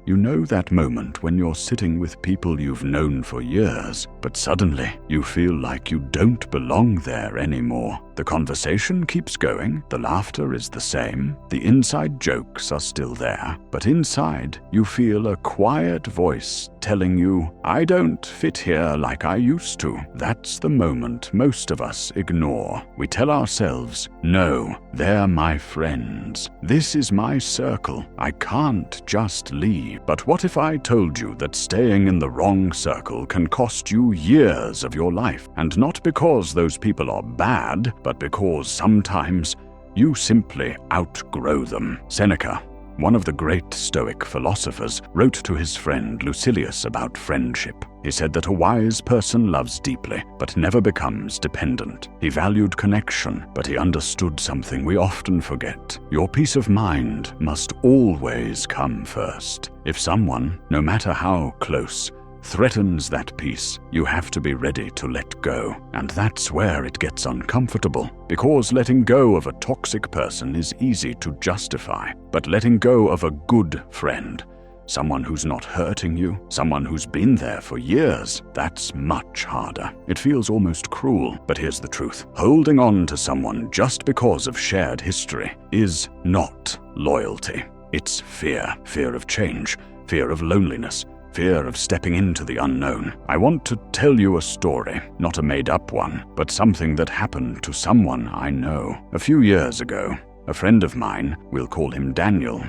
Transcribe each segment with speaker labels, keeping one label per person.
Speaker 1: You know that moment when you're sitting with people you've known for years, but suddenly you feel like you don't belong there anymore. The conversation keeps going, the laughter is the same, the inside jokes are still there, but inside you feel a quiet voice telling you, I don't fit here like I used to. That's the moment most of us ignore. We tell ourselves, no, they're my friends. This is my circle. I can't just leave. But what if I told you that staying in the wrong circle can cost you years of your life? And not because those people are bad, but because sometimes you simply outgrow them. Seneca, one of the great Stoic philosophers, wrote to his friend Lucilius about friendship. He said that a wise person loves deeply, but never becomes dependent. He valued connection, but he understood something we often forget. Your peace of mind must always come first. If someone, no matter how close, threatens that peace, you have to be ready to let go. And that's where it gets uncomfortable, because letting go of a toxic person is easy to justify. But letting go of a good friend, someone who's not hurting you, someone who's been there for years, that's much harder. It feels almost cruel, but here's the truth. Holding on to someone just because of shared history is not loyalty. It's fear. Fear of change, fear of loneliness, fear of stepping into the unknown. I want to tell you a story, not a made-up one, but something that happened to someone I know. A few years ago, a friend of mine, we'll call him Daniel,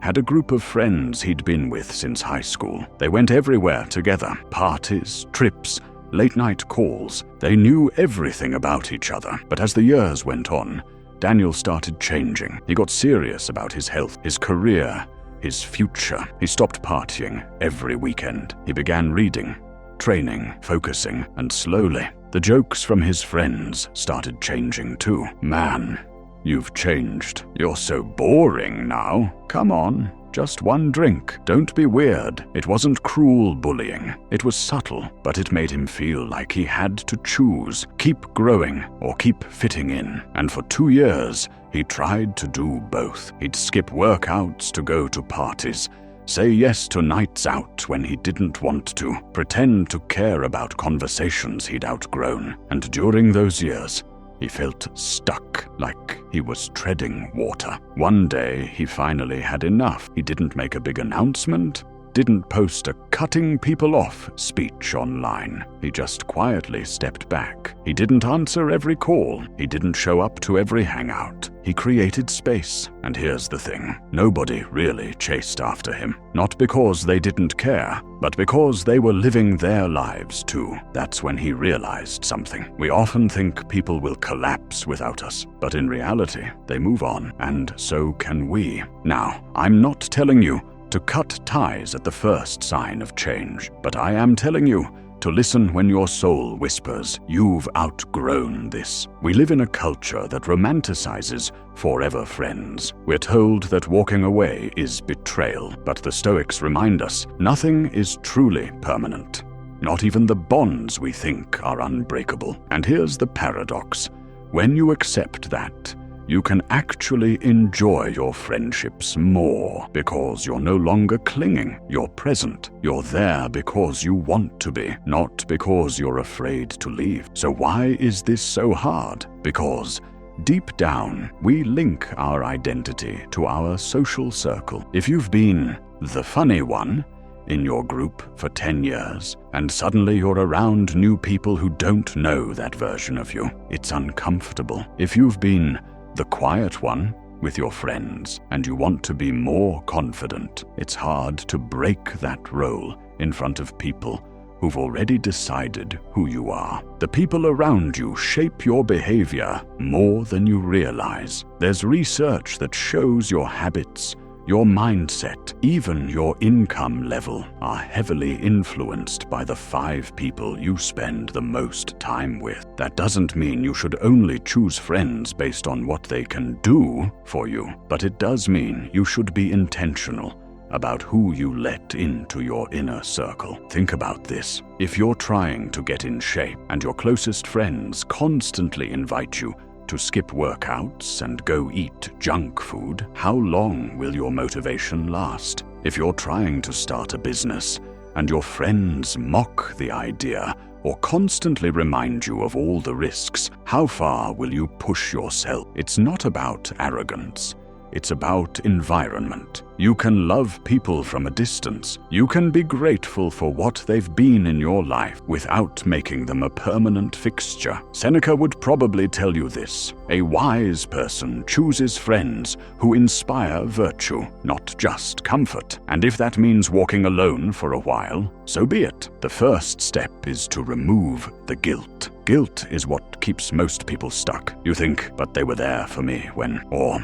Speaker 1: had a group of friends he'd been with since high school. They went everywhere together, parties, trips, late-night calls. They knew everything about each other. But as the years went on, Daniel started changing. He got serious about his health, his career, his future. He stopped partying every weekend. He began reading, training, focusing, and slowly, the jokes from his friends started changing too. Man, you've changed. You're so boring now. Come on, just one drink. Don't be weird. It wasn't cruel bullying. It was subtle, but it made him feel like he had to choose, keep growing or keep fitting in. And for 2 years, he tried to do both. He'd skip workouts to go to parties, say yes to nights out when he didn't want to, pretend to care about conversations he'd outgrown. And during those years, he felt stuck, like he was treading water. One day, he finally had enough. He didn't make a big announcement, didn't post a cutting people off speech online. He just quietly stepped back. He didn't answer every call. He didn't show up to every hangout. He created space. And here's the thing, nobody really chased after him. Not because they didn't care, but because they were living their lives too. That's when he realized something. We often think people will collapse without us, but in reality, they move on, and so can we. Now, I'm not telling you to cut ties at the first sign of change, but I am telling you to listen when your soul whispers, you've outgrown this. We live in a culture that romanticizes forever friends. We're told that walking away is betrayal, but the Stoics remind us nothing is truly permanent. Not even the bonds we think are unbreakable. And here's the paradox. When you accept that, you can actually enjoy your friendships more because you're no longer clinging. You're present. You're there because you want to be, not because you're afraid to leave. So why is this so hard? Because deep down, we link our identity to our social circle. If you've been the funny one in your group for 10 years, and suddenly you're around new people who don't know that version of you, it's uncomfortable. If you've been the quiet one with your friends, and you want to be more confident, it's hard to break that role in front of people who've already decided who you are. The people around you shape your behavior more than you realize. There's research that shows your habits, your mindset, even your income level are heavily influenced by the 5 people you spend the most time with. That doesn't mean you should only choose friends based on what they can do for you, but it does mean you should be intentional about who you let into your inner circle. Think about this. If you're trying to get in shape and your closest friends constantly invite you to skip workouts and go eat junk food, how long will your motivation last? If you're trying to start a business and your friends mock the idea or constantly remind you of all the risks, how far will you push yourself? It's not about arrogance. It's about environment. You can love people from a distance. You can be grateful for what they've been in your life without making them a permanent fixture. Seneca would probably tell you this. A wise person chooses friends who inspire virtue, not just comfort. And if that means walking alone for a while, so be it. The first step is to remove the guilt. Guilt is what keeps most people stuck. You think, but they were there for me when, or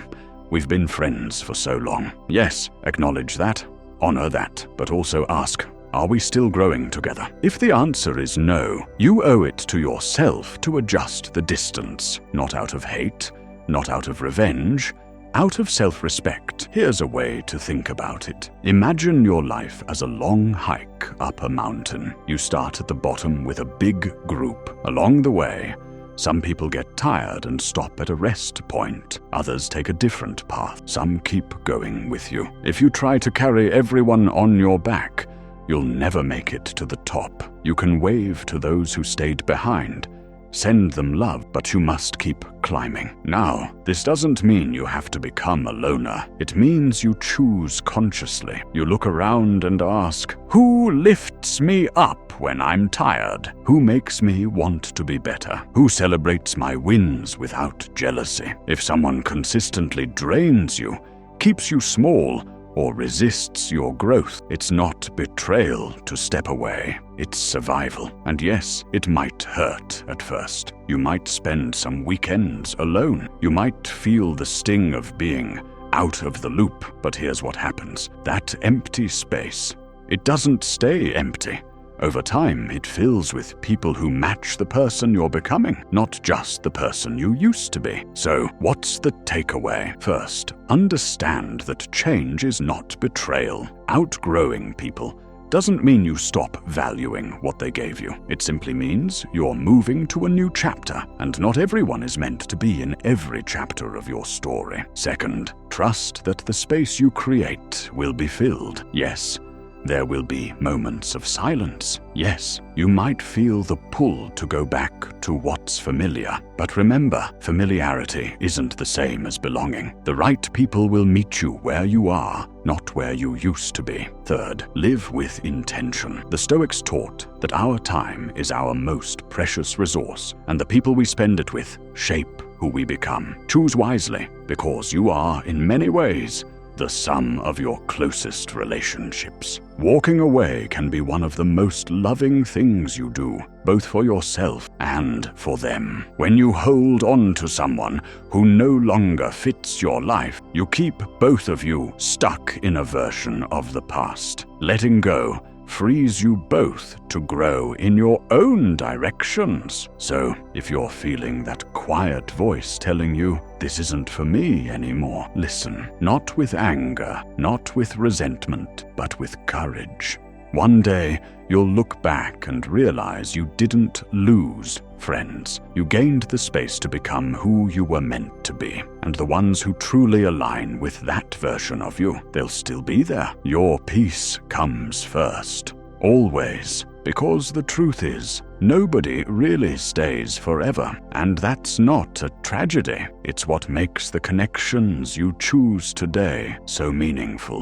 Speaker 1: we've been friends for so long. Yes, acknowledge that, honor that, but also ask, are we still growing together? If the answer is no, you owe it to yourself to adjust the distance, not out of hate, not out of revenge, out of self-respect. Here's a way to think about it. Imagine your life as a long hike up a mountain. You start at the bottom with a big group. Along the way, some people get tired and stop at a rest point. Others take a different path. Some keep going with you. If you try to carry everyone on your back, you'll never make it to the top. You can wave to those who stayed behind, send them love, but you must keep climbing. Now, this doesn't mean you have to become a loner. It means you choose consciously. You look around and ask, who lifts me up when I'm tired? Who makes me want to be better? Who celebrates my wins without jealousy? If someone consistently drains you, keeps you small, or resists your growth, it's not betrayal to step away. It's survival. And yes, it might hurt at first. You might spend some weekends alone. You might feel the sting of being out of the loop. But here's what happens. That empty space, it doesn't stay empty. Over time, it fills with people who match the person you're becoming, not just the person you used to be. So, what's the takeaway? First, understand that change is not betrayal. Outgrowing people doesn't mean you stop valuing what they gave you. It simply means you're moving to a new chapter, and not everyone is meant to be in every chapter of your story. Second, trust that the space you create will be filled. Yes, there will be moments of silence. Yes, you might feel the pull to go back to what's familiar. But remember, familiarity isn't the same as belonging. The right people will meet you where you are, not where you used to be. Third, live with intention. The Stoics taught that our time is our most precious resource, and the people we spend it with shape who we become. Choose wisely, because you are, in many ways, the sum of your closest relationships. Walking away can be one of the most loving things you do, both for yourself and for them. When you hold on to someone who no longer fits your life, you keep both of you stuck in a version of the past. Letting go frees you both to grow in your own directions. So, if you're feeling that quiet voice telling you, this isn't for me anymore, listen, not with anger, not with resentment, but with courage. One day, you'll look back and realize you didn't lose friends. You gained the space to become who you were meant to be. And the ones who truly align with that version of you, they'll still be there. Your peace comes first. Always. Because the truth is, nobody really stays forever. And that's not a tragedy. It's what makes the connections you choose today so meaningful.